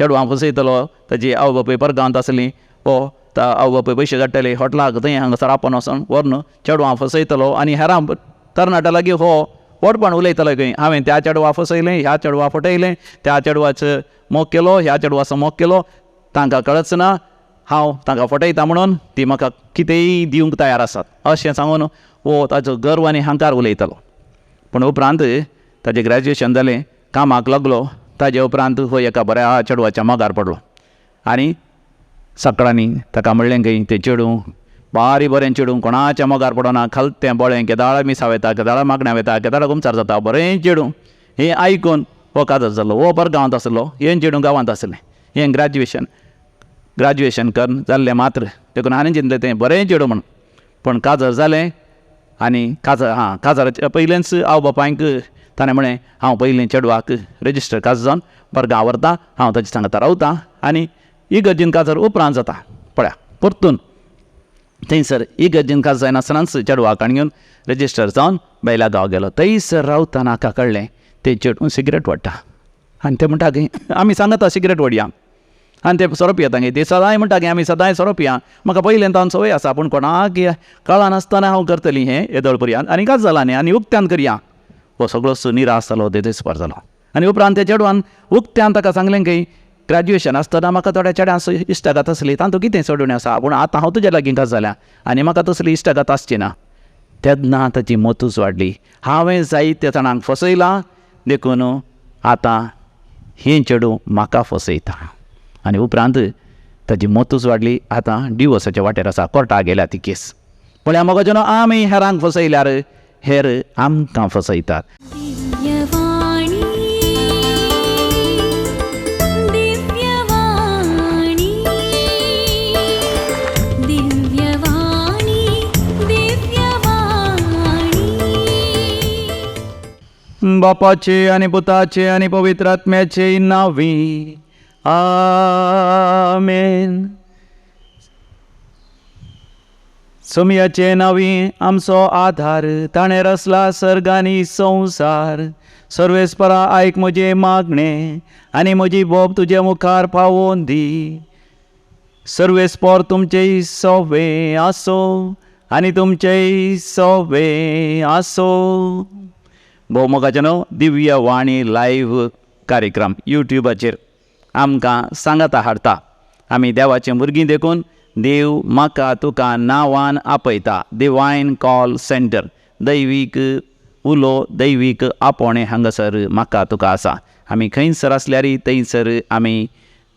चेडवां फसयतलो, ताजी आवय बापूय परगांवत आसलीं, आवय बापूय पयशे काडटले हॉटलाक थंय हांगासर आपोवन वचोन व्हरून चेडवां फसयतलो आनी हेरां तरणाट्या लागीं वटपण उलयतलो खंय, हांवें त्या चेडवा फसयलें, ह्या चेडवा फटयलें, त्या चेडवाचो मोग केलो, ह्या चेडवाचो मोग केलो, तांकां कळच ना हांव तांकां फटयता म्हणून ती म्हाका कितेंय दिवंक तयार आसात अशें सांगून ताचो गर्व आनी अहंकार उलयतलो. पूण उपरांत ताजें ग्रॅज्युएशन जालें, कामाक लागलो, ताजे उपरांत हो एका बऱ्या चेडवाच्या मोगार पडलो आनी सकाळांनी ताका म्हणलें खंय तें चेडूं बारी बरें चेडूं कोणाच्या मोगार पडना, खालतें बोळें, केदाळा मिसा वयता, केदाळा मागण्या वयता, केदाळा गुमचार जाता, बरें चेडूं. हें आयकून हो काजर जालो, हो परगांवत आसलो, हें चेडूं गांवांत आसलें, हें ग्रॅज्युएशन करून जाल्लें मात्र देखून हांवें चिंतलें तें बरें चेडूं म्हणून. पूण काजर जालें आनी काजराच्या पयलेंच आवय बापायक ताणें म्हळें हांव पयलीं चेडवाक रेजिस्टर काजर जावन परगांव व्हरतां, हांव ताचे सांगता रावतां आनी इगर्जीन काजर उपरांत जाता. पळया परतून थंयसर इगर्जीन काजर जायनासतनाच चेडवाक घेवन रेजिस्टर जावन बेला गांव गेलो. थंयसर रावतना हाका कळ्ळें तें चेडूं सिगरेट ओडटा आनी तें म्हणटा की आमी सांगता सिगरेट ओडया आनी ते सोरो पियेता गे, ते सदांय म्हणटा की आमी सदांय सोरो पिया, म्हाका पयलें तावन संवय आसा, पूण कोणाक कळनासतना हांव करतलीं हें येदोळपुरयान आनी काज जाला न्ही आनी उक्त्यान करया. हो सगळो निराश जालो, देदेस्पर जालो. आनी उपरांत त्या चेडवान उक्त्यान ताका सांगलें की ग्रॅज्युएशन आसतना म्हाका थोड्या चेड्यां इश्टागत आसली, तातूंत कितें सोडून आसा, पूण आतां हांव तुज्या लागीं काज जाल्या आनी म्हाका तसली इश्टागत आसची ना. तेन्ना ताची मोतूच वाडली. हांवें जायत्या जाणांक फसयलां देखून आतां हें चेडूं म्हाका फसयता आनी उपरांत ताची मोतूच वाडली. आतां डिवोर्साच्या वाटेर आसा, कोर्टाक गेल्या ती केस. पळया मोगाचें आमी हेरांक फसयल्यार हेर आमकां फसयतात. बापाचे आनी पुताचे आनी पवित्र आत्म्याचे नांवी आमेन. सोमयाचे नांवी आमचो आधार, ताणें रचला सर्ग आनी संवसार. सर्वेस्परा आयक म्हजें मागणें आनी म्हजी बोब तुजे मुखार पावोवन दी. सर्वेस्पर तुमचेय सोवे आसो आनी तुमचेय सोवे आसो. भोवमोगाचें दिव्यवाणी लायव्ह कार्यक्रम यूट्यूबाचेर आमकां सांगाता हाडटा. आमी देवाचें भुरगीं देखून देव म्हाका तुका नांवान आपयता. डिवायन कॉल सेंटर, दैवीक उलो, दैवीक आपोवणें हांगासर म्हाका तुका आसा. आमी खंयसर आसल्यार थंयसर आमी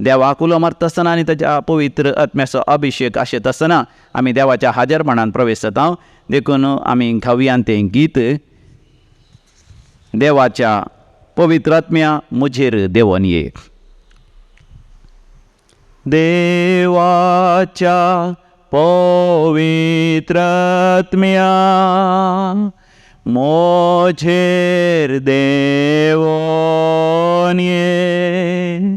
देवाक उलो मारता आसतना आनी ताच्या पवित्र आत्म्याचो अभिशेक आशेत आसतना आमी देवाच्या हाजरपणान प्रवेश जाता. देखून आमी घावयान तें गीत, देवाच्या पवित्र आत्म्या मुझेर देवोन ये. देवाच्या पवित्र आत्म्या मुझेर देवोन ये.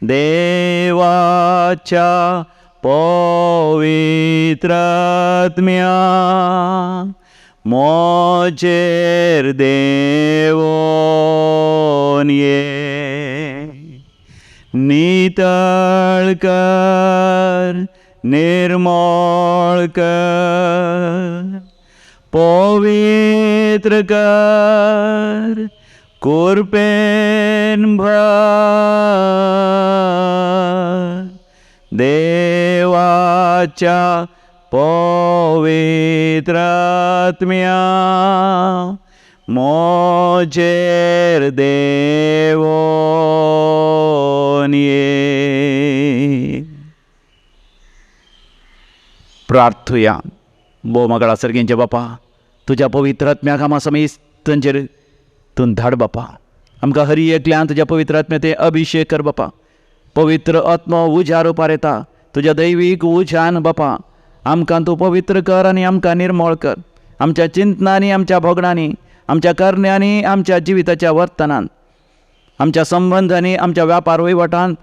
देवाच्या पवित्र आत्म्या मुझेर देवोन ये. नितळ कर, निर्मळ कर, पवित्र कर, कृपेन भर. देवाच्या पवित्र आत्म्या मुझेर देवोन ये. प्रार्थुया. बोमगळा सर्गेंचे बापा, तुज्या पवित्र आत्म्याक आमा समेत तांचेर तूं धाड बापा. आमकां हरी एकल्यान तुज्या पवित्र आत्म्याचे अभिशेक कर बापा. पवित्र आत्मो उजार पारयता तुज्या दैवीक उजान बापा. आमकां तूं पवित्र कर आनी आमकां निर्मळ कर. आमच्या चिंतनांनी, आमच्या भोगणांनी, आमच्या करण्यांनी, आमच्या जिविताच्या वर्तनान, आमच्या संबंधांनी, आमच्या व्यापार वहिवाटान,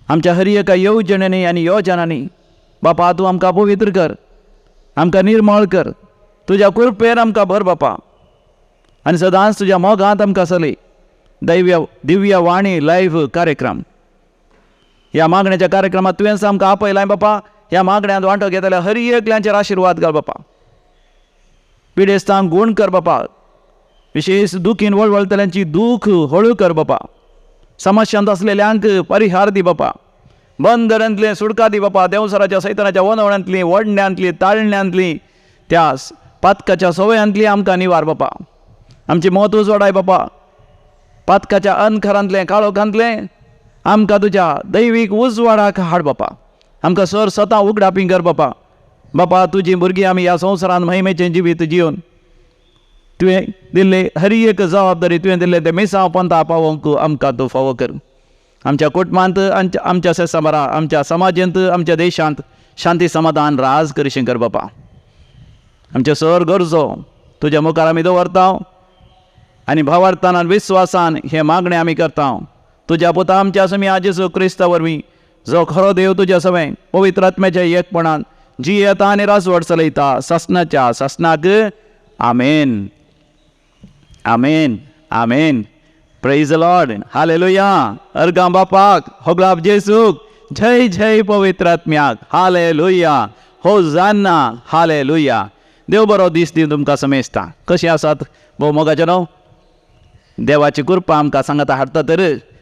आमच्या हर एका येवजण्यांनी आनी योजनांनी बापा तूं आमकां पवित्र कर, आमकां निर्मळ कर. तुज्या कृपेन आमकां भर बापा आनी सदांच तुज्या मोगांत आमकां चलय. दिव्यवाणी लायव्ह कार्यक्रम ह्या मागण्याच्या कार्यक्रमात तुवेंच आमकां आपयलाय बापा. ह्या मागण्यांत वांटो घेतल्या हर एकल्यांचेर आशिर्वाद घाल बापा. पिडेस्तांक गूण कर बापा. विशेष दुखीन वळवळतल्यांची दूख हळू कर बापा. समस्यांत असलेल्यांक परिहार दी बापा. बंदरांतले सुटका दी बापा. देवसराच्या सैतानाच्या वनवण्यांतली, वडण्यांतली, ताळण्यांतली, त्या पातकाच्या सवयांतली आमकां निवार बापा. आमची मत उजवाडाय बापा. पातकाच्या अनखरांतले, काळोखांतले आमकां तुज्या दैवीक उजवाडाक हाड बापा. आमकां सर स्वता उगडापी कर बापा. बापा तुजी भुरगीं आमी ह्या संवसारांत महिमेचें जिवीत जिवन तुवें दिल्ले हर एक जबाबदारी तुवें दिल्ले ते मिसांव पंथा पावोवंक आमकां तूं फावो कर. आमच्या कुटुंबांत, आमच्या सेसामारा, आमच्या समाजांत, आमच्या देशांत शांती समाधान राज करशीं कर बापा. आमचे सर गरजो तुज्या मुखार आमी दवरता आनी भावार्थान विस्वासान हे मागणे आमी करता. तुज्या पुता आमच्या समी जेजू क्रिस्ता वरवीं जो खरो देव तुज्या सवय पवित्र आत्म्याच्या एकपणान जी येता आनी रासवड चलयता ससनाच्या ससनाक amen. Amen. Amen. Praise the Lord. Hallelujah. अर्गां बापाक, होगलाप जेसूक, जय जय पवित्र आत्म्याक. हालेलुया. होजान्ना. हालेलुया. देव बरो दीस दी तुमकां समेस्ता. कशें आसात भोव मोगाचे न्हू. देवाची कृपा आमकां सांगता हाडटा तर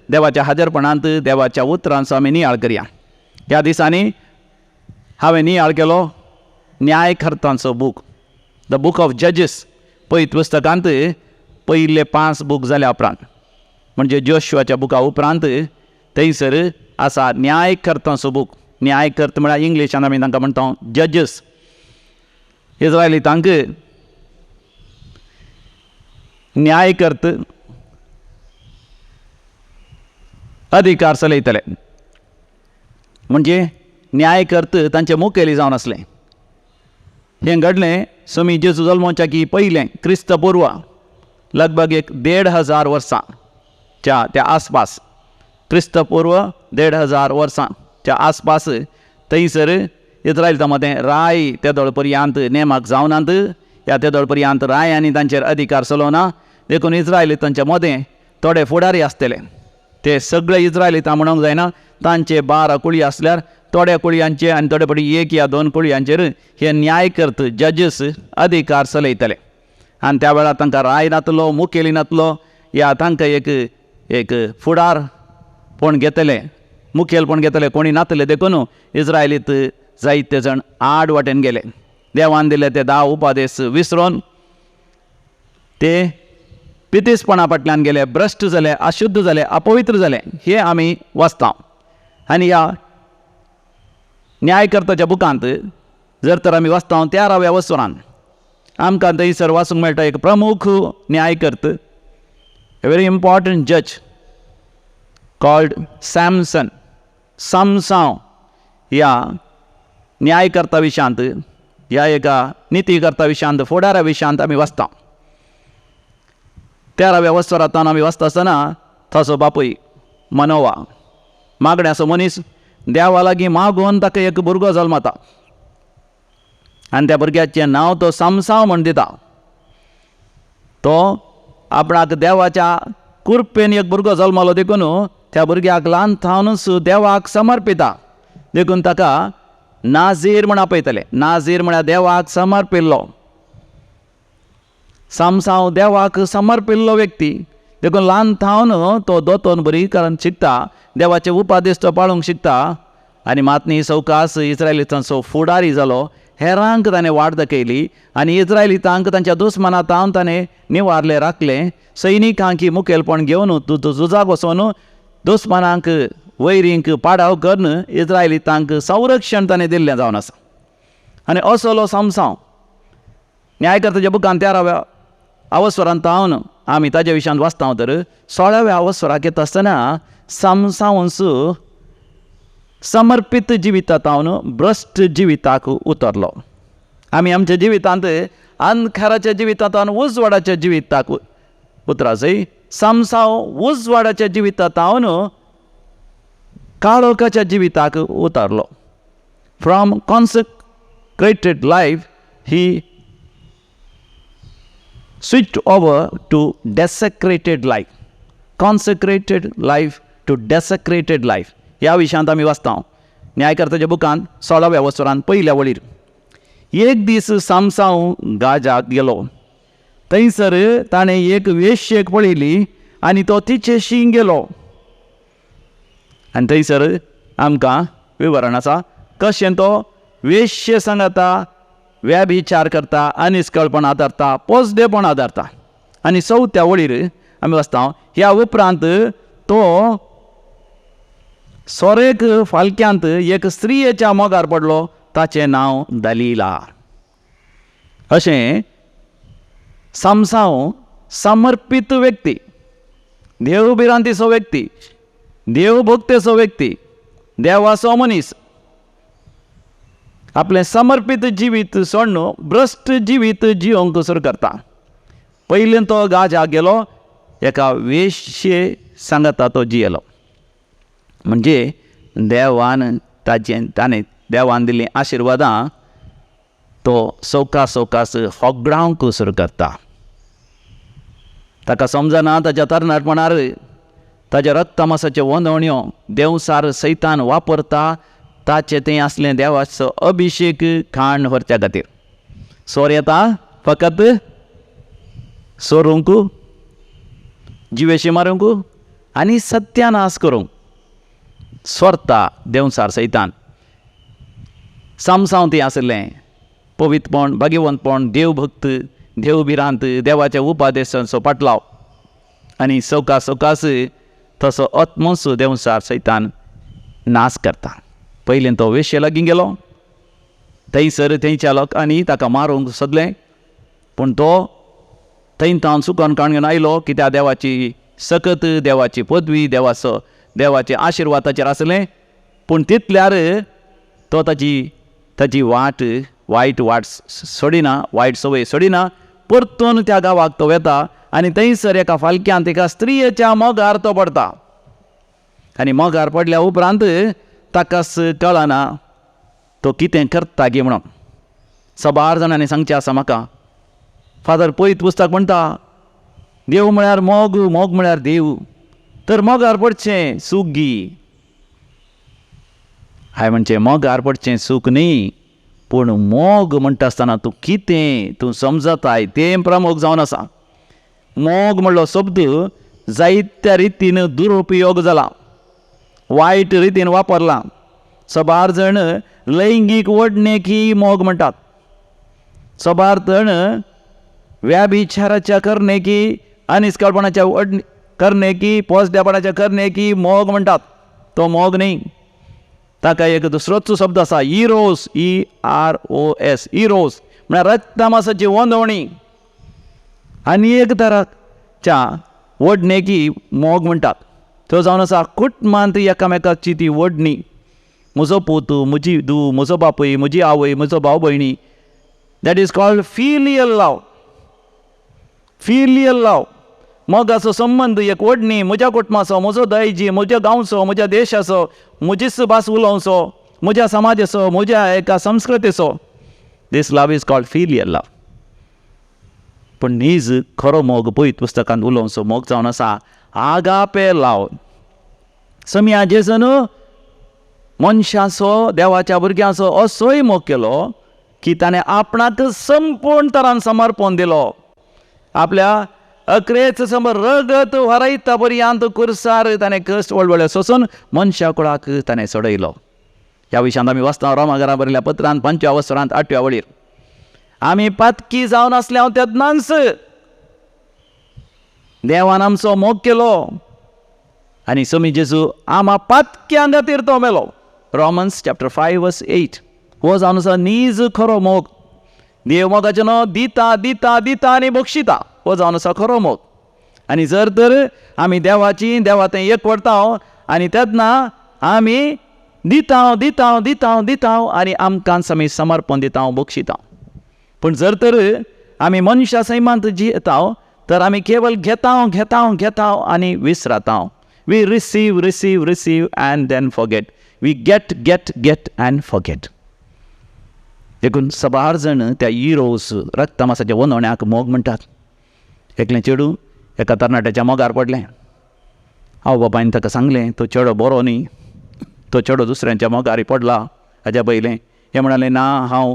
देवाच्या हाजरपणांत देवाच्या उतरांचो आमी नियाळ करया. ह्या दिसांनी हांवें नियाळ केलो न्यायकर्तांचो बूक, द बूक ऑफ जजीस. पळय पुस्तकांत पयले 5 बूक जाल्या उपरांत म्हणजे जोशुआच्या बुका उपरांत थंयसर आसा न्यायकर्तांचो बूक. न्यायकर्ता म्हळ्यार इंग्लिशान आमी तांकां म्हणटा जजीस. इस्रायलितांक न्यायकर्ता अधिकार चलयतले म्हणजे न्यायकर्ता तांचे मुखेली जावन आसले. हें घडलें समी जेजू जल्मोवच्या की पयलें क्रिस्त पूर्व लगभग 1500 वर्सांच्या त्या आसपास. क्रिस्त पूर्व 1500 वर्सांच्या आसपास थंयसर इस्रायलितां मदें राय तेदोळ पर्यंत नेमाक जावनात. ह्या तेदोळ पर्यंत राय आनी तांचेर अधिकार चलोवना. देखून इस्रायलितांच्या मदें थोडे फुडारी आसतले. ते सगळे इस्रायलितां म्हणूंक जायना. तांचे 12 कुळी आसल्यार थोड्या कुळयांचे आनी थोडे फावटी 1 या 2 कुळयांचेर हे न्यायकर्ता जजीस अधिकार चलयतले. आनी त्या वेळार तांकां राय नातलो, मुखेली नातलो. या तांकां एक फुडार पण घेतले, मुखेलपण घेतले कोणी नातले. देखून इस्रायलीत जायते जण आड वाटेन गेले. देवान दिले ते 10 उपादेश विसरून ते पितीसपणा फाटल्यान गेले, भ्रश्ट जाले, अशुद्ध जाले, अपवित्र जाले. हे आमी वाचता. आनी ह्या न्यायकर्ताच्या बुकांत जर तर आमी वाचता 13व्या वसरांत आमकां थंयसर वाचूंक मेळटा एक प्रमुख न्यायकर्ता, ए व्हेरी इम्पॉर्टंट जज कॉल्ड सॅमसन. समसांव ह्या न्यायकर्ता विशयांत, ह्या एका नितीकर्ता विशयांत, फुडाऱ्या विशयांत आमी वाचता. 13व्या वसरांत आमी वाचता आसतना ताचो बापूय मनोवा मागण्याचो मनीस देवा लागीं मागून ताका एक भुरगो जल्मता आनी त्या भुरग्याचें नांव तो समसांव म्हण दिता. तो आपणाक देवाच्या कृपेन एक भुरगो जल्मलो देखून त्या भुरग्याक ल्हान थावनूच देवाक समर्पिता. देखून ताका नाझीर म्हण आपयतले. नाझीर म्हळ्यार देवाक समर्पिल्लो. समसांव देवाक समर्पिल्लो व्यक्ती. देखून ल्हान थावन तो दोतोन बरी कारण शिकता, देवाचे उपादेश तो पाळूंक शिकता. आनी मातनी सवकास इस्रायलितांचो फुडारी जालो. हेरांक ताणें वाट दाखयली आनी इस्रायलितांक तांच्या दुस्मानांतावन ताणें निवारले राखले. सैनिकांकी मुखेलपण घेवन झुजाक वचोन दुस्मानांक वैरींक पाडाव करून इस्रायलितांक संरक्षण ताणें दिल्लें जावन आसा. आनी असलो समसांव न्यायकर्ताच्या बुकांत 13व्या अवस्वरांत हांवन आमी ताजे विशयांत वाचता. तर 16व्या अवस्वराक येता आसतना समसांवस समर्पित जिवितांतावन भ्रश्ट जिविताक उतरलो. आमी आमच्या जिवितांत अंधकाराच्या जिवितांतावन उजवाडाच्या जिविताक उतरासय. समसांव उजवाडाच्या जिवितांतावन काळोखाच्या जिविताक उतरलो. From consecrated life he switched over to desecrated life. Consecrated life to desecrated life. ह्या विशयांत आमी वाचता न्यायकर्त्याच्या बुकांत 16व्या वसरांत 1ल्या वळीर. एक दीस सामसांव गाजाक गेलो. थंयसर ताणें एक वेश्येक पळयली आनी तो तिचेशी गेलो. आनी थंयसर आमकां विवरण आसा कशें तो वेश्ये सांगता, व्याभिचार करता, अनिश्कळपण आदारता, पोसडेपण आदारता. आनी 4थ्या वळीर आमी वाचता ह्या उपरांत तो सोरेक फालक्यांत एक स्त्रियेच्या मोगार पडलो, ताचें नांव दलीला. अशें सामसांव समर्पीत व्यक्ती, देवभिरांतीचो व्यक्ती, देवभक्तेचो व्यक्ती, देवाचो मनीस आपलें समर्पीत जिवीत सोडून भ्रश्ट जिवीत जिवंक सुरू करता. पयलीं तो गाजाक गेलो, एका वेश्ये सांगता तो जियेलो. म्हणजे देवान ताणें देवान दिल्लीं आशिर्वादां तो सवकास होगडावंक सुरू करता. ताका समजना ताच्या तरणाटपणार ताच्या रक्तमासाच्यो वंदवण्यो देवसार सैतान वापरता ताचें तें असलें देवाचो अभिशेक खाण व्हरच्या खातीर. सोर येता फकत सोरूंक, जिवेशी मारूंक आनी सत्यानाश करूंक सोरता देवसार सैतान. सामसांव ती आसलें पवित्रपण, भाग्यवंतपण, देवभक्त, देवभिरांत, देवाच्या उपादेशांचो पाटलाव आनी सवकास तसो आत्मस देवसार सैतान नाश करता. पयलीं तो वेश्ये लागीं गेलो, थंयसर थंयच्या लोकांनी ताका मारूंक सोदलें, पूण तो थंय सुकोन काण घेवन आयलो, कित्याक देवाची सकत, देवाची पदवी, देवाचे आशिर्वाद ताचेर आसलें. पूण तितल्यार तो ताची वायट वाट सोडिना, वायट संवय सोडिना, परतून त्या गांवाक तो वेता आनी थंयसर एका फालक्यांत एका स्त्रियेच्या मोगार तो पडटा. आनी मोगार पडल्या उपरांत ताकाच कळना तो कितें करता गे म्हणून. 7 जाणांनी सांगचें आसा म्हाका. फादर पयत पुस्तक म्हणटा देव म्हळ्यार मोग, मोग म्हळ्यार देव, तर मोगार पडचें सूख गी. हांवें म्हणचें मोगार पडचें सूख न्ही, पूण मोग म्हणटा आसतना तूं कितें तूं समजताय तें प्रमोग जावन आसा. मोग म्हणलो शब्द जायत्या रितीन दुरुपयोग जाला, वायट रितीन वापरला. 7 जाण लैंगीक वडणेकी मोग म्हणटात, 7 जाण व्याभिचाराच्या करण्याकी, अनिश्कळपणाच्या करण्याकी, पोसडेपणाच्या करण्याकी मोग म्हणटात. तो मोग न्ही, ताका एक दुसरोच शब्द आसा इरोस, EROS, इरोस म्हळ्यार रक्तमासाची वंदवणी. आनी एक तराच्या वडणेकी मोग म्हणटात. तो जावन आसा कुटुंबांत एकामेकाची ती वडणी. म्हजो पोतू, म्हजी धूव, म्हजो बापूय, म्हजी आवय, म्हजो भाव भयणी. That is called filial love. Filial love मोगाचो संबंद, एक वडणी म्हज्या कुटुंबाचो, म्हजो दयजी, म्हज्या गांवचो, म्हज्या देशाचो, म्हजीच भास उलोवचो, म्हज्या समाजाचो, म्हज्या एका संस्कृतीचो. दीस लव इज कॉल्ड फिलियल लव. पूण नीज खरो मोग पळयत पुस्तकांत उलोवचो मोग जावन आसा आगापे लव. समिया जेजून मनशाचो, देवाच्या भुरग्याचो असोय मोग केलो की ताणें आपणाक संपूर्ण तरान समर्पण दिलो. आपल्या अकरेच समोर रगत व्हरयता पर्यंत कुर्सार ताणें कश्ट व्हडले सोसून मनशा कुळाक ताणें सोडयलो. ह्या विशयांत आमी वाचता रोमाकारां बरयल्ल्या पत्रांत 5व्या वसरांत 8व्या वळीर. आमी पातकी जावन आसल्या तेदनाच देवान आमचो मोग केलो आनी समी जेजू आमा पातक्यां खातीर तो मेलो. Romans chapter 5:8. हो जावन आसा नीज खरो मोग. देव मोगाचें न्हू, दिता दिता दिता आनी बक्षिता. हो जावन आसा खरो मोग. आनी जर तर आमी देवा तें एक पडटा आनी तेदना आमी दिता आनी आमकांच आमी समर्पण दिता, बक्षिता. पूण जर तर आमी मनशा सैमांत जियेता तर आमी केवळ घेता आनी विसरता. We receive and then forget. We get and forget. देखून 7 जाण त्या इरोस रक्तमासाच्या वंदवण्याक मोग म्हणटात. एकलें चेडूं एका तरणाट्याच्या मोगार पडलें. आवय बापायन ताका सांगलें तो चेडो बरो न्ही, तो चेडो दुसऱ्यांच्या मोगारी पडला. हाज्या पयलें हे म्हणाले ना हांव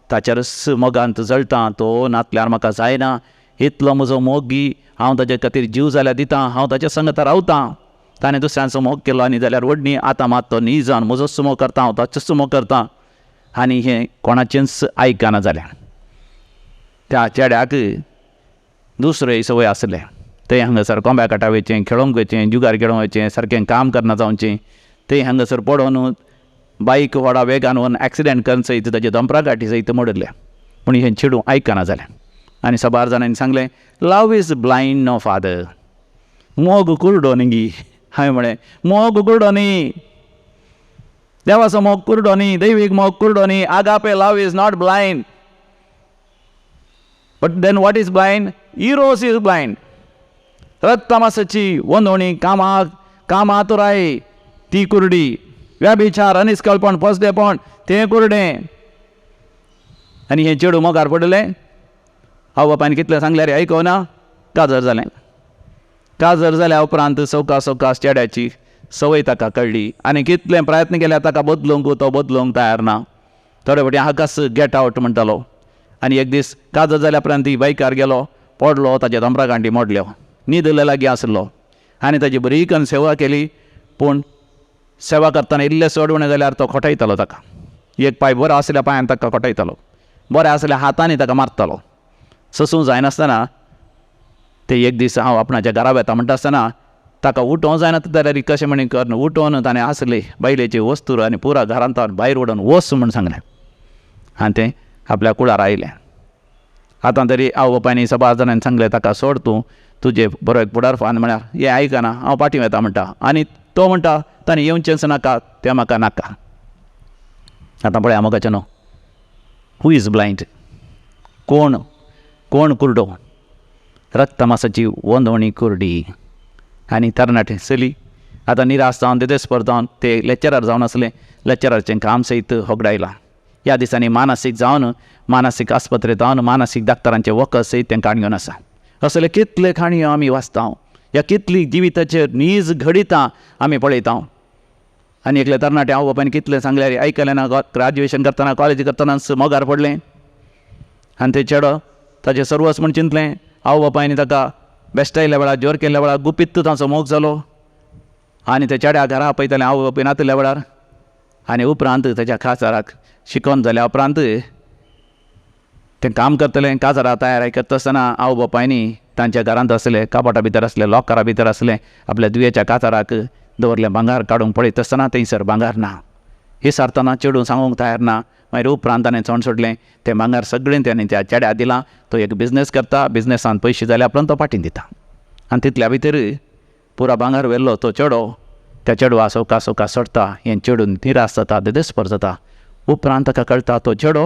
ताचेर मोगांत जळटां, तो नातल्यार म्हाका जायना, इतलो म्हजो मोगी, हांव ताचे खातीर जीव जाल्यार दितां, हांव ताच्या संगत रावतां. ताणें दुसऱ्यांचो मोग केलो आनी जाल्यार व्हडणी, आतां मात तो न्ही जावन म्हजो सुमो करता, हांव ताचो सुमो करतां. आनी हें कोणाचेंच आयकना जालें. त्या चेड्याक दुसरें संवय आसलें, तें हांगासर कोंब्या काटा वयचें, खेळोंक वयचें, जुगार खेळोंक वयचें, सारकें काम करना जावचें. तें हांगासर पडोवन बायक व्हडा वेगान व्हरून एक्सिडेंट करून सयत ताचे दंपरा गाठी सयत मोडले. पूण हें चेडूं आयकना जालें. आनी साबार जाणांनी सांगलें लव इज ब्लायंड नो फादर. मोग कुरडो न्ही. हांवें म्हळें मोग कुरडो न्ही, देवाचो मोग कुरडो न्ही, दैवीक मोग कुरडो न्ही. Agape love is not blind. But then what is blind? Eros is blind. रक्तमासाची वंदोवणी, कामातुराय ती कुरडी, व्याभिचार, अनिस्कळपण, फसडेपण तें कुरडें. आनी हें चेडूं मोगार पडलें. आवय बापायन कितलें सांगल्यार आयकना, काजर जालें. काजर जाल्या उपरांत सवकास चेड्याची संवय ताका कळ्ळी आनी कितलें प्रयत्न केल्या ताका बदलूंक, तो बदलूंक तयार ना. थोडे फावटी हाकास गेट आवट म्हणटालो. आनी एक दीस काजर जाल्या उपरांत ती बायकार गेलो, पडलो, ताच्या दंपरा गांठी मोडल्यो. न्हीद लागीं आसलो आनी ताची बरी करून सेवा केली. पूण सेवा करतना इल्लें चड उणें जाल्यार तो खोटयतालो ताका. एक पांय बरो आसल्या पांयान ताका खोटयतालो, बरें आसल्या हातांनी ताका मारतालो. ससूं जायनासतना ते एक दीस हांव आपणाच्या घरा वेता म्हणटा आसतना ताका उठोवं जायना जाल्यार कशें म्हणी कर, उठोवन ताणें आसले बायलेची वस्तू आनी पुरा घरांत भायर उडोवन वच म्हूण सांगलें. आनी तें आपल्या कुळार आयलें. आतां तरी आवय बापायनी साबार जाणांनी सांगलें ताका सोड, तुजें बरो एक फुडारपण म्हळ्यार हें आयकना, हांव पाटी वेता म्हणटा. आनी तो म्हणटा ताणें येवचेंच नाका, तें म्हाका नाका. आतां पळया मोगाचें न्हू, हू इज ब्लायंड? कोण कुरडो? रक्तमासाची वंदोवणी कुरडी. आनी तरणाटे चली आतां निराश जावन देदेस्पर जावन ते लेक्चरर जावन आसले, लेक्चराचें काम सयत होगडायलां. ह्या दिसांनी मानसीक आस्पत्रेंत जावन मानसीक डाक्टरांचे वखद सयत तेंकां हाडून आसा. असले कितले खाणयो आमी वाचता, ह्या कितली जिविताचेर नीज घडिता आमी पळयता. आनी एकले तरणाटे आवय बापायन कितलें सांगल्यार आयकलें ना. ग्रॅज्युएशन करतना, कॉलेज करतनाच मोगार पडलें. आनी ते चेडो ताचें सर्वस्व म्हूण चिंतलें. आवय बापायनी ताका बेश्टायल्या वेळार, जोर केल्ल्या वेळार गुपीत ताचो मोग जालो. आनी ते चेड्या घरा आपयतालें आवय बापाय नातल्या वेळार. आनी उपरांत ताच्या काजाराक शिकोवन जाल्या उपरांत तें काम करतलें. काजारा तयारी करता आसतना आवय बापायनी तांच्या घरांत आसले, कापटा भितर आसले, लॉकरा भितर आसले, आपल्या दुयेच्या काजाराक दवरलें भांगार काडूंक पळयता आसतना थंयसर भांगार ना. हे सारतना चेडूं सांगूंक तयार ना. मागीर उपरांत ताणें चोंड सोडलें. तें भांगार सगळें ताणें त्या चेड्याक दिलां. तो एक बिजनेस करता, बिजनेसान पयशे जाल्या उपरांत तो पाटीन दिता. आनी तितल्या भितर पुरा भांगार व्हेल्लो तो चेडो त्या चेडवा सवका सोडता. हें चेडून निराश जाता, देदेस्पर जाता. उपरांत ताका कळटा तो चेडो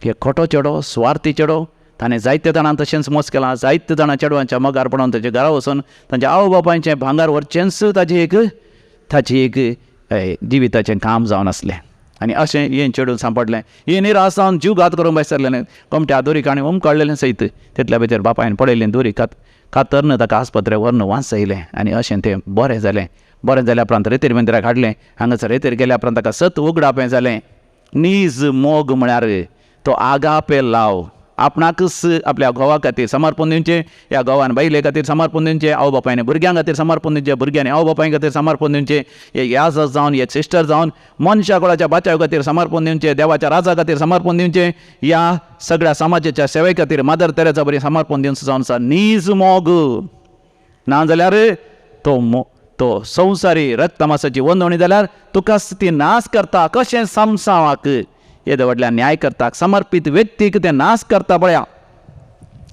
हे खोटो चेडो, स्वार्थी चेडो. ताणें जायत्या जाणां तशेंच मोस केलां. जायत्या जाणां चेडवांच्या मोगार पडोवन ताच्या घरा वचून तांच्या आवय बापायचें भांगार व्हरचेंच ताची एक जिविताचें काम जावन आसलें. आनी अशें हें चेडून सांपडलें. हें निराश जावन जीव घात करूंक बेसरलें. कोमट्या दोरीक आनी काडलेलें सयत. तितल्या भितर बापायन पळयलें दोरी कातरन ताका आस्पत्रेक व्हरून वास येयलें. आनी अशें तें बरें जालें. बरें जाल्या उपरांत रेतेर मंदिराक हाडलें. हांगासर रेतेर गेल्या उपरांत ताका सत उगडापें जालें. नीज मोग म्हळ्यार तो आगापे लाव. आपणाकच आपल्या घोवा खातीर समर्पण दिवचें, ह्या घोवान बायले खातीर समर्पण दिवचें, आवय बापायन भुरग्यां खातीर समर्पण दिवचें, भुरग्यांनी आवय बापाय खातीर समर्पण दिवचें, हे याजक जावन, हे सिस्टर जावन मनशा कुळाच्या बाचाव खातीर समर्पण दिवचें, देवाच्या राजा खातीर समर्पण दिवचें, ह्या सगळ्या समाजाच्या सेवे खातीर मादर तेरेसा बरी समर्पण दिवचें जावन आसा. नीज मोग ना जाल्यार तो संवसारी रक्तमासाची वंदोवणी जाल्यार तुका ती नाश करता. कशें समसावाक येद व्हडल्या न्यायकर्ताक समर्पीत व्यक्तीक तें नाश करता. पळया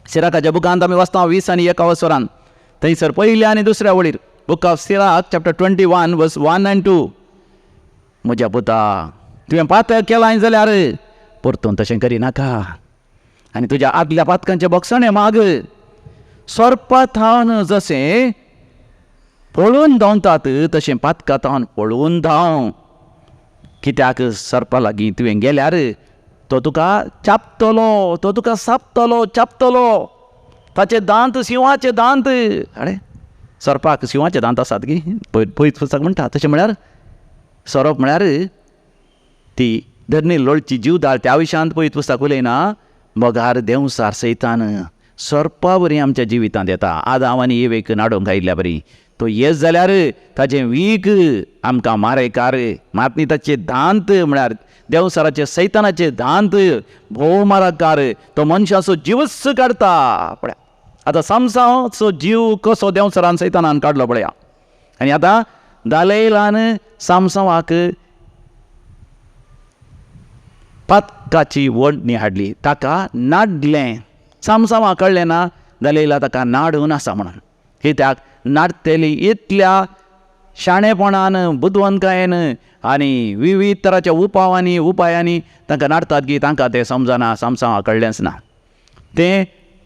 सिराकाच्या बुकांत आमी वाचता 20 आनी 21 वरान. थंयसर पयल्या आनी दुसऱ्या वळीर बूक ऑफ सिराक चॅप्टर 21 वर्स 1 and 2. म्हज्या पुता, तुवें पातळ केलां जाल्यार परतून तशें करिनाका. आनी तुज्या आदल्या पातकांचें बक्षणें माग. सोरपा थावन जशें पळोवन धांवतात तशें पातका थावन पळोवन धांव. कित्याक सर्पा लागीं तुवें गेल्यार तो तुका चापतलो, तो तुका चापतलो. ताचे दांत सिंहाचे दांत. अरे सर्पाक सिंहाचे दांत आसात गी? पयत पुस्तक म्हणटा तशें म्हळ्यार सोरोप म्हळ्यार ती धरणी लोळची जीवदाळ त्या विशयांत पळय पुस्तक उलयना मोगार देंवसार सैतान सोरपा बरी आमच्या जिवितांत येता. आदाम आनी एवेक नाडोवंक आयिल्ल्या बरी तो येस जाल्यार ताचें वीक आमकां मारेकार मातनी ताचे धांत म्हळ्यार देंवसाराचे सैतानाचे धांत भोव मारकार तो मनशाचो जिवस काडता. पळया आतां सामसाचो जीव कसो देंवसारान सैतानान काडलो पळया. आनी आतां दालेलान सामसावाक पातकाची वडणी हाडली, ताका नाडलें. सामसावा कळ्ळें ना दालेला ताका नाडून आसा म्हणून. कित्याक नाडटेली इतल्या शाणेपणान बुदवंतकायेन आनी विविध तरांच्या उपायांनी तांकां नाडटात की तांकां तें समजना. सामसावा कळ्ळेंच ना. तें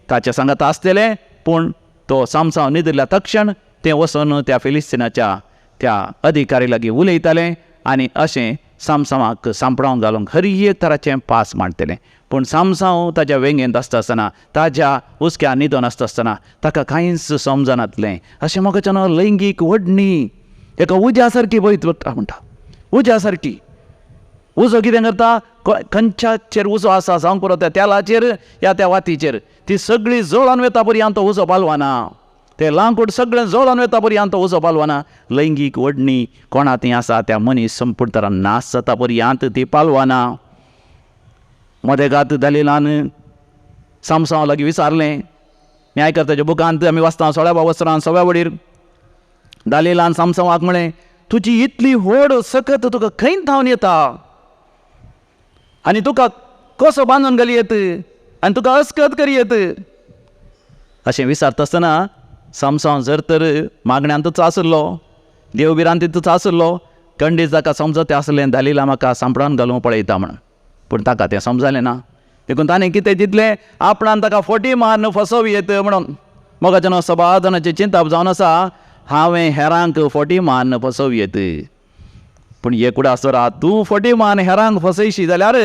ताच्या सांगात आसतलें पूण तो सामसाव न्हिदरल्या तक्षण तें वचून त्या फिलिस्तिनाच्या त्या अधिकारी लागीं उलयतालें आनी अशें सामसावाक सांपळावन घालूंक हर एक तराचें पास मांडटलें. पूण सामसाव ताच्या वेंगेंत आसता आसतना ताच्या हुस्क्या न्हिदोन आसता आसतना ताका कांयच समजनातलें. अशें म्हाका लैंगीक वडणी एका उज्या सारकी पळयत म्हणटा. उज्या सारकी उजो कितें करता, खंयच्याचेर उजो आसा जावं पुरो त्या तेलाचेर या त्या वातीचेर ती सगळी जळोन वता पर्यंत तो उजो पालवाना. तें लांकूड सगळें जळोन वता पर्यंत तो उजो पालवाना. लैंगीक वडणी कोणातय आसा त्या मनीस संपूर्ण तरान नाश जाता पर्यंत ती पालवाना. मदेगात दालेलान सामसावा लागीं विचारलें. न्यायकर्त्याच्या बुकांत आमी वाचता 16व्या वस्त्रांत 6व्या वडीर दालेलान सामसावाक म्हळें, तुजी इतली व्हड सकत तुका खंय थावन येता आनी तुका कसो बांदून घाली येत आनी तुका अस्कत करी येत. अशें विचारता आसतना सामसाव जर तर मागण्यांतूच आसलो, देवबिरांतीतूच आसलो, खंडीत ताका समजत आसलें दालेला म्हाका सांपळावन घालूंक पळयता म्हणून. पूण ताका तें समजलें ना. देखून ताणें कितें चिंतलें, आपणान ताका फोटी मारून फसोवयेत म्हणून. मोगाच्या सबादानाची चिंता जावन आसा, हांवें हेरांक फोटी मारून फसोवयेत. पूण एकूड आसतरा तूं फोटी मारून हेरांक फसयशी जाल्यार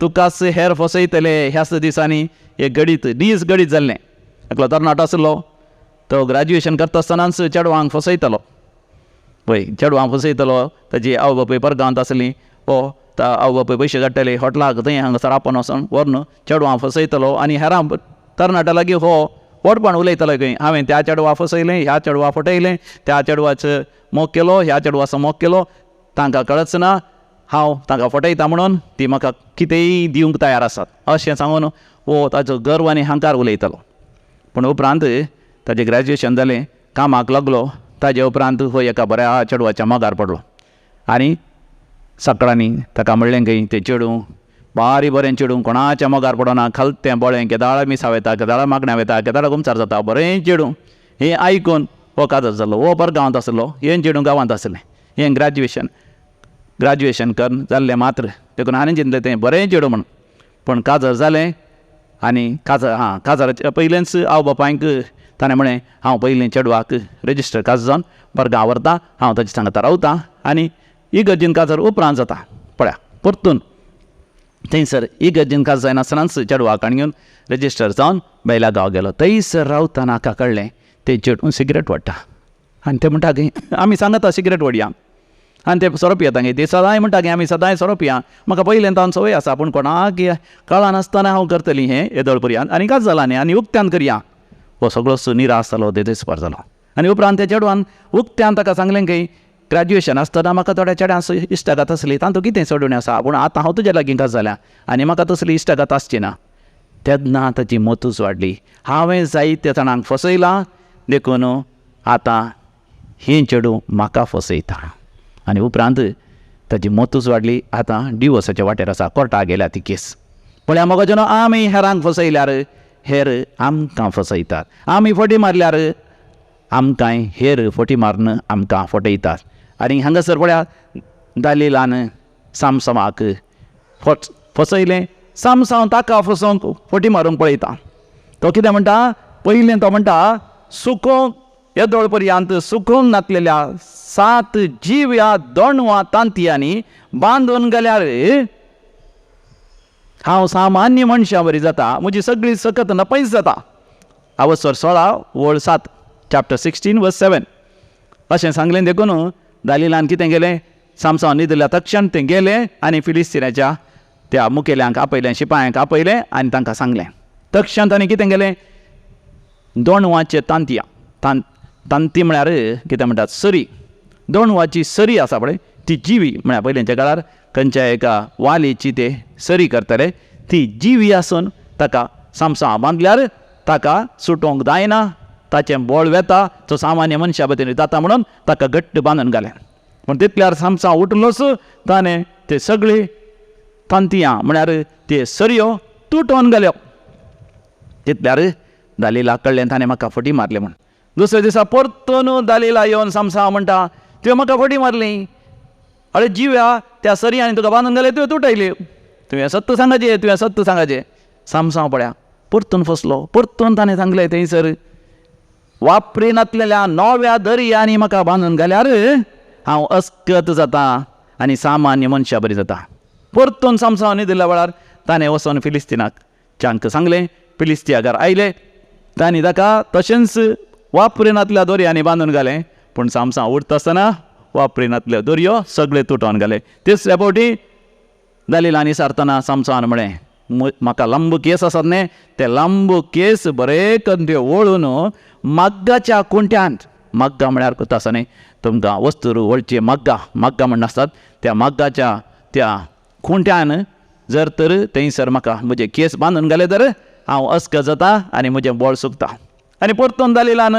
तुकाच हेर फसयतले. ह्याच दिसांनी एक दीस गडीत जाल्लें. एकलो तरणाटो आसलो, तो ग्रॅज्युएशन करता आसतनाच चेडवांक फसयतलो. पळय चेडवांक फसयतलो. ताजी आवय बापूय परगांवत आसली. आवय बापूय पयशे काडटले हॉटेलाक थंय हांगासर आपोवन वचोन व्हरून चेडवांक फसयतलो आनी हेरां तरणाट्या लागीं हो वटपण उलयतलो खंय. हांवें त्या चेडवा फसयलें, ह्या चेडवा फटयलें, त्या चेडवाचो मोग केलो, ह्या चेडवाचो मोग केलो, तांकां कळच ना हांव तांकां फटयता म्हणून ती म्हाका कितेंय दिवंक तयार आसात अशें सांगून हो ताचो गर्व आनी अहंकार उलयतलो. पूण उपरांत ताजें ग्रॅज्युएशन जालें, कामाक लागलो. ताजे उपरांत हो एका बऱ्या चेडवाच्या मोगार पडलो आनी सकाळांनी ताका म्हणलें खंय तें चेडूं बारी बरें चेडूं कोणाच्या मोगार पडना, खालतें बळें केदाळ मिसा वयता, केदाळ मागण्या वयता, केदाळ गुमचार जाता, बरें चेडूं. हें आयकून हो काजर जालो. हो परगांवांत आसलो, हें चेडूं गांवांत आसलें. हें ग्रॅज्युएशन कर जाल्लें मात्र. देखून हांवें चिंतलें तें बरें चेडूं म्हणून. पूण काजर जालें आनी काजराच्या पयलेंच आवय बापायक ताणें म्हळें, हांव पयलीं चेडवाक रेजिस्टर काजर जावन परगांव व्हरतां, हांव ताचे सांगता रावतां आनी इगर्जीन काजर उपरांत जाता. पळया परतून थंयसर इगर्जीन काजर जायनासतनाच चेडवाक आनी घेवन रेजिस्टर जावन बेला गांव गेलो. थंयसर रावतना हाका कळ्ळें तें चेडूं सिगरेट ओडटा. आनी ते म्हणटा की आमी सांगता सिगरेट ओडया आनी ते सोरो पियेता गे. ते सदांय म्हणटा की आमी सदांय सोरो पिया, म्हाका पयलेंतान संवय आसा, पूण कोणाक कळनासतना हांव करतलीं हें येदोळ पर्यंत आनी काज जाला न्ही आनी उक्त्यान करया. हो सगळो निराश जालो, देदेस्पर जालो. आनी उपरांत त्या चेडवान उक्त्यान ताका सांगलें की ग्रॅज्युएशन आसतना म्हाका थोड्या चेड्यां इश्टागत आसली, तातूंत कितें सोडून आसा, पूण आतां हांव तुज्या लागीं काज जाल्या आनी म्हाका तसली इश्टागत आसची ना. तेन्ना ताची मोतूच वाडली. हांवें जायत्या जाणांक फसयलां, देखून आतां हें चेडूं म्हाका फसयता. आनी उपरांत ताची मोतूच वाडली. आतां डिवोर्साच्या वाटेर आसा, कोर्टाक गेल्या ती केस. पळया मोगाचेनो, आमी हेरांक फसयल्यार हेर आमकां फसयतात, आमी फटी मारल्यार आमकांय हेर फटी मारून आमकां फटयतात. आनी हांगासर पळया दालेलान सामसावाक फसयलें. सामसाव ताका फसोवंक फटी मारूंक पळयता. तो कितें म्हणटा, पयलें तो म्हणटा सुकोवंक येदोळ पर्यंत सुकोवंक नातलेल्या 7 जीव ह्या दोणवा तांतयांनी बांदून गेल्यार हांव सामान्य मनशा बरी जाता, म्हजी सगळी सकत नपयस जाता. अवसर 16 वळ 7 चॅप्टर 16 वर्स 7 अशें सांगलें. देखून दालेलान कितें केलें, सामसां न्हिदल्या तक्षण ते गेले आनी फिलिस्तिनाच्या त्या मुखेल्यांक आपयलें, शिपायांक आपयलें आनी तांकां सांगलें. तक्षण तांणी कितें केलें, दोणवाचे तांती म्हळ्यार कितें म्हणटात, सरी, दोणवाची सरी आसा पळय ती जिवी, म्हळ्यार पयलींच्या काळार खंयच्या एका वालीची ते सरी करतले, ती जिवी आसून ताका सामसां बांदल्यार ताका सुटोवंक जायना, ताचें बोळ वेता, तो सामान्य मनशा भितर जाता म्हणून ताका घट्ट बांदून घालें. पूण तितल्यार सामसां उठलोच ताणें ते सगळी तांतयां म्हळ्यार ते सरयो तुटोवन घाल्यो. तितल्यार दालिलाक कळ्ळें ताणें म्हाका फटी मारली म्हूण. दुसऱ्या दिसा परतून दालिला येवन सामसां म्हणटा, तुवें म्हाका फटी मारली, अरे जिव्या त्या सरयांनी तुका बांदून घाले, तुवें तुटयली, तुवें सत्य सांगाचें, तुवें सत्य सांगाचें. सामसां पळया परतून फसलो. परतून ताणें सांगलें थंयसर, वापरिनातलेल्या नव्या दर्यांनी म्हाका बांदून घाल्यार हांव अस्कत जाता आनी सामान्य मनशा बरी जाता. परतून सामसां न्हिदल्या वेळार ताणें वचोन फिलिस्तिनाच्यांक सांगलें. फिलिस्तियाकार आयले, तांणी ताका तशेंच वापरिनातल्या दोरयांनी बांदून घालें. पूण सामसां उठता आसतना वापरिनातल्यो दोरयो सगळे तुटोवन घाले. तिसऱ्या फावटी दालिलांनी सारतना सामसान म्हळें, म्हाका लांब केस आसात न्ही, ते लांब केस बरे करून त्यो वळून मग्गाच्या कुंट्यांत, मग्गा म्हळ्यार कोता आसा न्ही तुमकां वस्तू वळचे, मग्गा म्हण आसतात, त्या मग्गाच्या त्या खुंट्यान जर तर थंयसर म्हाका म्हजे केस बांदून घाले तर हांव अस्क जाता आनी म्हजें बोळ सुकता. आनी परतून दालिलान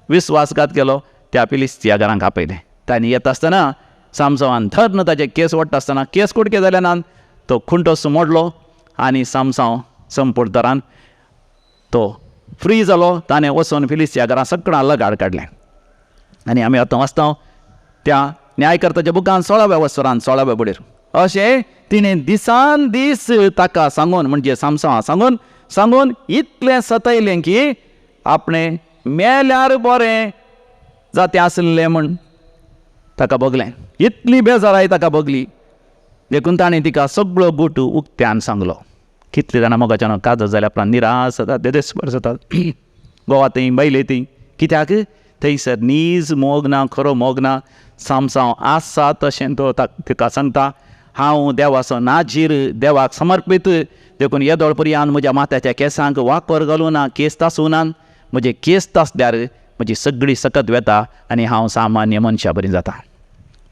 विस्वासघात केलो, त्या फिलिस्तियाकारांक आपयलें. तांणी येता आसतना सामसावान थर्न ताचे केस ओडटा आसतना केस कुडके जाले नात, तो खुंटोस मोडलो आनी सामसाव संपूर्ण तरान तो फ्री जालो. ताणें वचून फिलिस्तियाकारां सगळां लगाड काडलें. आनी आमी आतां वाचता त्या न्यायकर्ताच्या बुकान 16व्या वसरान 16व्या बडीर, अशें तिणें दिसान दीस ताका सांगून, म्हणजे सामसावा सांगून इतलें सतयलें की आपणें मेल्यार बरें जातें आसलें म्हूण ताका भोगलें. इतली बेजाराय ताका भोगली देखून ताणें तिका सगळो गोटू उक्त्यान सांगलो. कितले जाणां मोगाच्यान काजर जाल्या उपरांत निराश जातात, देदेस्पर जातात, गोवातय बायलेतय. कित्याक थंयसर नीज मोग ना, खरो मोग ना. सामसाव आसा तशें तो तिका सांगता, हांव देवाचो नाजीर, देवाक समर्पीत, देखून येदोळ पर्यंत म्हज्या माथ्याच्या केंसांक वाकर घालूं ना, केस तासूं ना. म्हजे केस तासल्यार म्हजी सगळी सकत वेता आनी हांव सामान्य मनशा बरी जाता.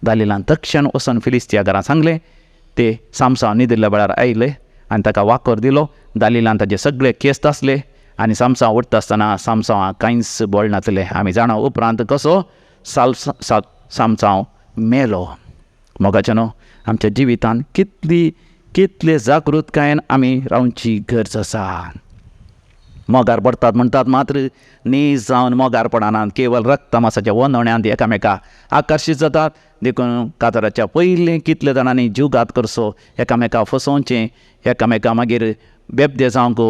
दालिलान तक्षण वचून फिलिस्तियाकारां सांगलें. ते सामसाव न्हिदल्या वेळार आयले आनी ताका वाकर दिलो. दालिलान ताजे सगळे केस तासले आनी सामसाव उठता आसतना सामसावाक कांयच बळ नासलें. आमी जाणा उपरांत कसो सामसाव मेलो. मोगाच्यानो आमच्या जिवितांत कितले जागृतकायेन आमी रावची गरज आसा. मोगार पडटात म्हणटात मात्र नीज जावन मोगार पडनात, केवळ रक्तमासाच्या वंदवण्यांत एकामेका आकर्शीत जातात. देखून कातराच्या पयलीं कितले जाणांनी जीवघात करचो, एकामेका फसोवचें, एकामेका मागीर बेबदे जावंक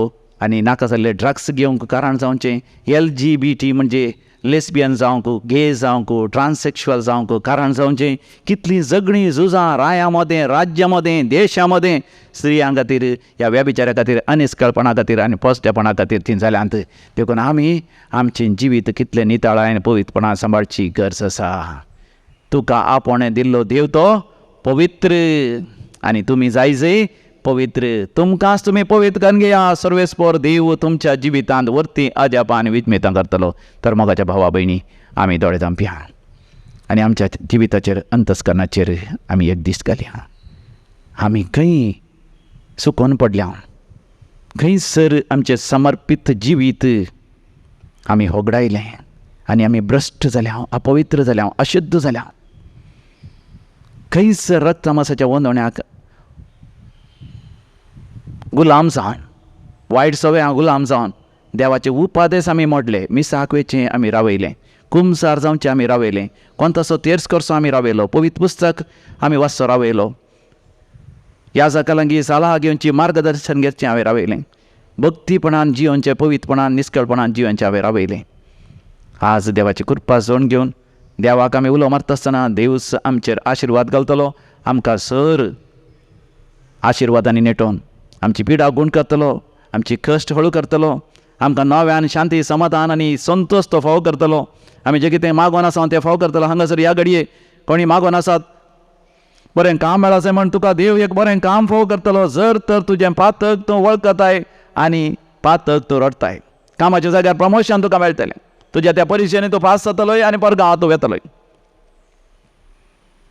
आनी नाका जाल्ले ड्रग्स घेवंक कारण जावचें, LGBT म्हणजे लेस्बियन जावंक, गे जावंक, ट्रान्ससेक्शुअल जावंक कारण जावचें. कितलीं झगडीं झुजां राया मदें, राज्या मदें, देशा मदें स्त्रियां खातीर, ह्या व्यभिचारा खातीर, अनिश्कळपणा खातीर आनी पोस्तेपणा खातीर तीं जाल्यांत. देखून आमी आमचें जिवीत कितलें नितळायन पवित्रपणान सांबाळची गरज आसा. तुका आपणें दिल्लो देव तो पवित्र आनी तुमी जायजय पवित्र. तुमकांच तुमी पवित्र करून घेया. सर्वेस्पर देव तुमच्या जिवितांत वर्ती अजापान विजमेतां करतलो. तर मोगाच्या भावा भयणी, आमी दोळे धांपया आनी आमच्या जिविताचेर अंतस्करणाचेर आमी एक दीस घालया. आमी खंय सुकोवन पडल्या, खंयसर आमचें समर्पीत जिवीत आमी होगडायलें आनी आमी भ्रश्ट जाल्या, अपवित्र जाल्या, अशुद्ध जाल्या. खंयसर रक्तमासाच्या वंदवण्याक गुलाम जावन, वायट सवयांक गुलाम जावन देवाचे उपादेश आमी मोडले, मिसाकवेचें आमी रावयलें, कुमसार जावचें आमी रावयलें, कोंताचो तेर्स करचो आमी रावयलो, पवित्र पुस्तक आमी वाचचो रावयलो, याजका लागीं सलाह घेवची, मार्गदर्शन घेवचें हांवें रावयलें, भक्तीपणान जियोनचें, पवित्रपणान निश्कळपणान जियोनचें हांवें रावयलें. आज देवाची कृपा जोड घेवन देवाक आमी उलो मारता आसतना देवूच आमचेर आशिर्वाद घालतलो. आमकां सर आशिर्वादांनी नेटोवन आमची पिडा गूण करतलो, आमची कश्ट हळू करतलो, आमकां नव्यान शांती, समाधान आनी संतोश तो फावो करतलो. आमी जें कितें मागोन आसा तें फावो करतलो. हांगासर ह्या घडये कोणी मागोन आसात बरें काम मेळासे म्हण तुका देव एक बरें काम फोव करतलो जर तर तुजें पातक तूं वळखताय आनी पातक तूं रडताय. कामाच्या जाग्यार प्रमोशन तुका मेळटलें. तुज्या त्या परिक्षेनी तूं पास जातलोय आनी परगांव तूं येतलोय.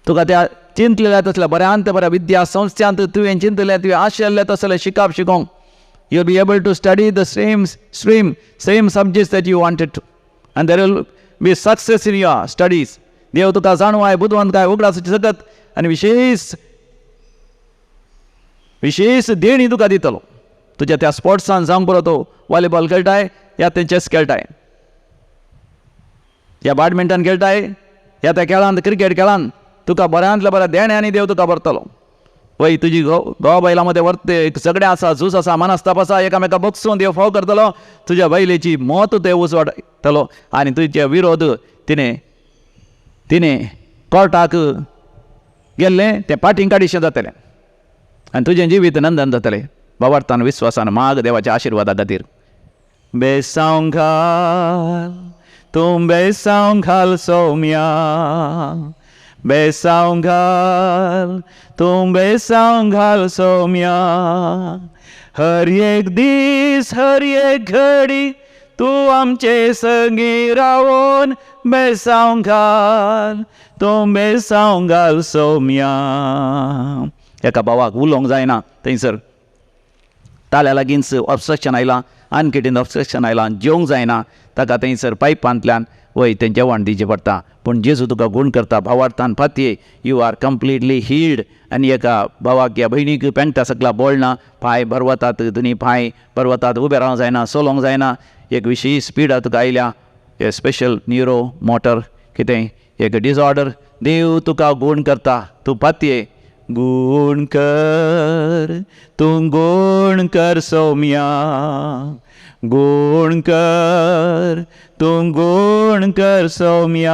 तुका त्या चिंतलेल्या तसल्या बऱ्यांत बऱ्या विद्या संस्थांत तुवें चिंतलें तुवें आशिल्लें तसलें शिकप शिकोवंक you'll be able to study the same subjects that you wanted to, and there will be success in your studies. देव तुका जाणवाय बुदवंतकाय उगडासाची जगत आनी विशेष देणी तुका दितलो. तुज्या त्या स्पोर्ट्सान जावंक बरो तो वॉलीबॉल खेळटाय या ते चेस खेळटाय या बॅडमिंटन खेळटाय या त्या खेळांत क्रिकेट खेळांत तुका बऱ्यांतल्या बऱ्या देण्यांनी देव तुका भरतलो. वय तुजी घोवा बैला मध्ये वर्ते झगडे आसा, झूज आसा, मनस्ताप आसा, एकामेका बगसून देव फाव करतलो. तुज्या बैलेची मोत ते उसवाडटलो आनी तुजे विरोध तिने कोर्टाक गेल्लें तें पाटींग काडीशें जातलें आनी तुजें जिवीत नंदन जातलें. भावार्थान विश्वासान माग देवाच्या आशिर्वादा खातीर. बेसांव घाल तूं बेसांव घाल सौम्या, बेसांव घाल तूं बेसांव घाल सौम्या. हर एक दीस हर एक घडी तूं आमचे संगी रावून बेसांव घाल तूं बेसांव घाल सौम्या. एका भावाक उलोवंक जायना थंयसर ताल्या लागींच ऑब्स्ट्रक्शन आयलां, आनकिटीन ऑब्स्ट्रक्शन आयलां, जेवंक जायना. ताका थंयसर पायपांतल्यान वय तें जेवण दिवचें पडटा. पूण जेजू तुका गूण करता. भावार्थान फातये यू आर कंप्लिटली हील्ड. आनी एका भावाक या भयणीक पेंटा सकला बोळना, पांय भर वतात, दोनी पांय भर वतात, उबें रावंक जायना, चलोवंक जायना. एक विशेश स्पीड तुका आयल्या, हे स्पेशल न्युरो मोटर कितें एक डिसऑर्डर. देव तुका गूण करता. तूं फातये गूण कर तूं गूण कर सौम्या, गूण कर तूं गूण कर सौम्या.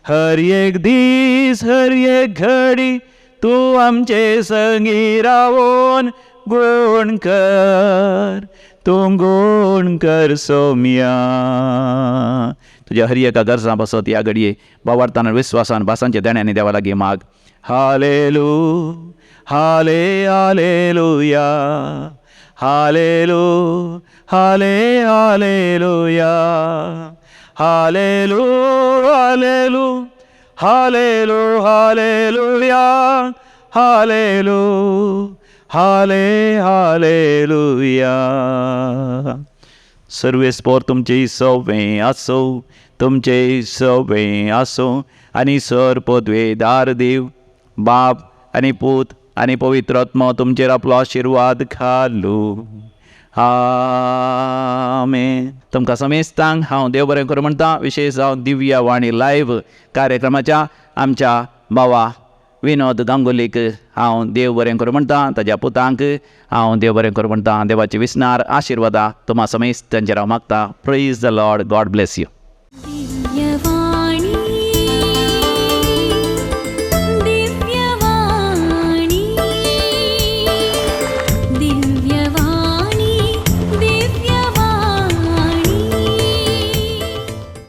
हर एक दीस हर एक घडी तूं आमचे संगी रावून गूण कर तूं गूण कर सौम्या. तुज्या हर एका गरजां बसत ह्या घडये भावार्थान विश्वासान भासांच्या देण्यांनी देवा लागीं माग. हालेलू हाले हालेलुया हालेलू हाले हालेलुया हालेलू हालेलू हालेलू हालेलुया हालेलू हाले हालेलुया. सर्वे स्पोर तुमचे सवें आसो, तुमचे सवें आसो आनी सर पदवेदार देव बाप आनी पूत आनी पवित्र आत्मा तुमचेर आपलो आशिर्वाद घालूं. आमेन. तुमकां समेस्तांक हांव देव बरें करूं म्हणटा. विशेश जावन दिव्यावाणी लायव्ह कार्यक्रमाच्या आमच्या भावा विनोद गांगुलीक हांव देव बरें करूं म्हणटा. ताज्या पुतांक हांव देव बरें करूं म्हणटा. देवाची विस्नार आशिर्वादा तुम्हा समेस्तांचेर हांव मागता. Praise the Lord. God bless you.